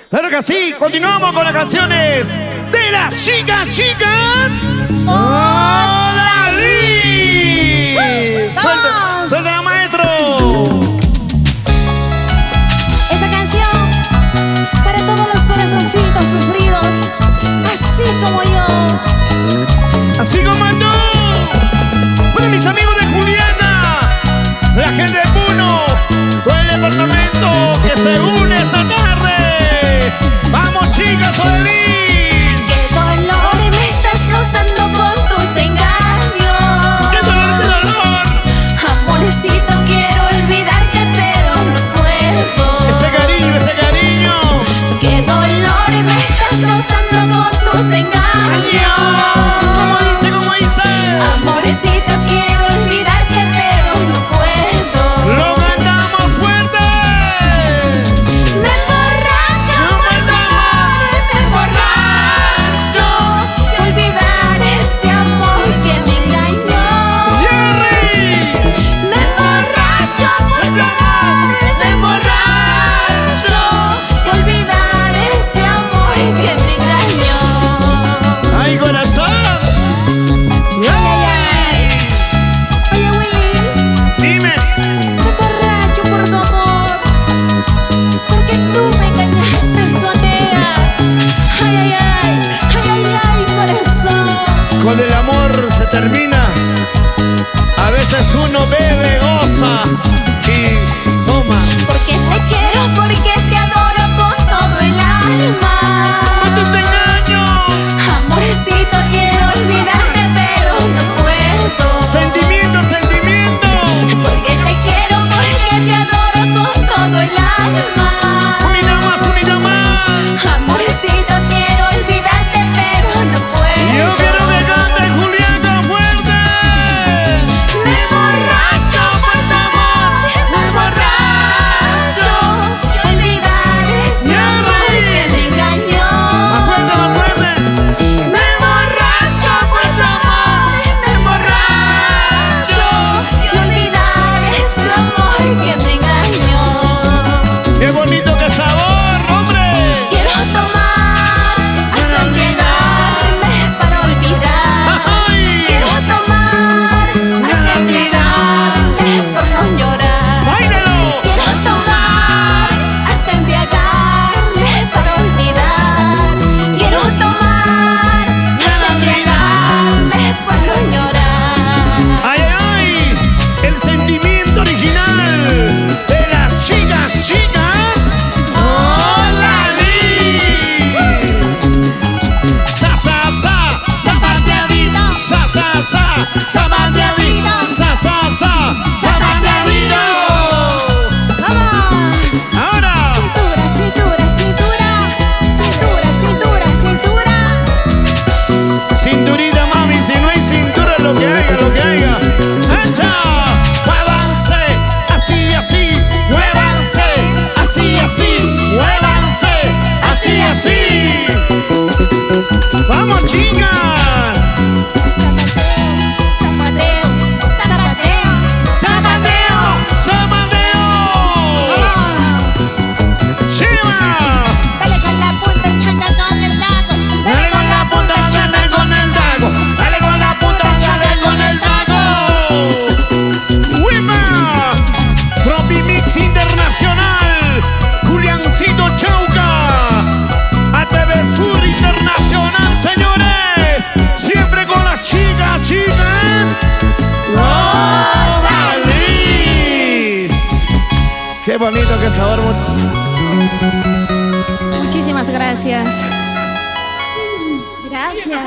Claro que sí, continuamos con las canciones de las chicas. ¡Hola, Liz! ¡Suelta, maestro! Esa canción para todos los corazoncitos sufridos, así como yo. Así como yo. Bueno, mis amigos de Juliana, la gente de Puno, todo el departamento que se une esta tarde. ¡Vamos, chicas, Odalín! ¡Qué dolor me estás causando con tus engaños! ¡Qué dolor, qué dolor! Amorcito, quiero olvidarte, pero no puedo. Ese cariño. ¡Qué dolor me estás causando con tus engaños! ¿Cómo dice? Amorcito, quiero olvidarte, pero no puedo. ¡Lo cantamos fuerte! Me emborracho, de olvidar ese amor que me engañó. ¡Jerry! Me emborracho, de olvidar ese amor que me engañó. ¡Ay, corazón! Oye, Willy, Dime. me emborracho por tu amor, porque tú me engañaste con ella. Ay, corazón. Con el amor se termina. A veces uno bebe, goza y toma. Porque te quiero, porque te adoro con todo el alma. ¡Cuántos engaños! Amorcito, quiero olvidarte, pero no puedo. ¡Sentimiento! Porque te quiero, porque te adoro con todo el alma. ¡Unida más! Amorcito, quiero olvidarte, pero no puedo. Yo quiero que cante Juliana fuerte. Me emborracho por tu amor, me emborracho. Olvidar ese amor que me engañó. ¡Más fuerte! Me emborracho por tu amor, me emborracho. Y olvidar ese amor que me engañó. ¡Qué bonito, qué sabor, hombre! Quiero tomar hasta embriagarme para olvidar. ¡Ay! Quiero tomar hasta embriagarme por no llorar. ¡Báilalo! Quiero tomar hasta embriagarme para olvidar. Quiero tomar hasta embriagarme por no llorar. ¡Ay! El sentimiento original de las chicas. ¡Hola, Liz! ¡Sa! Zapateadito, zapateadito, zapateadito. ¡Vamos! Ahora. Cintura. Cinturita, mami, si no hay cintura, lo que haya. ¡Echa! ¡Muévanse! Así, muévanse. Así, muévanse. Así. ¡Vamos, chicas! Zapateo. ¡Zapateo! Vamos. ¡Chiva! Dale con la punta, chata con el dago. Dale con la punta, chata con el dago. Dale con la punta, chata con el dago. ¡Wima! Propimix Internacional. Juliancito Chauca. ATV Sur Internacional, señores. Siempre con las chicas. ¡Hola, Liz! Qué bonito, qué sabor. Muchísimas gracias. Gracias.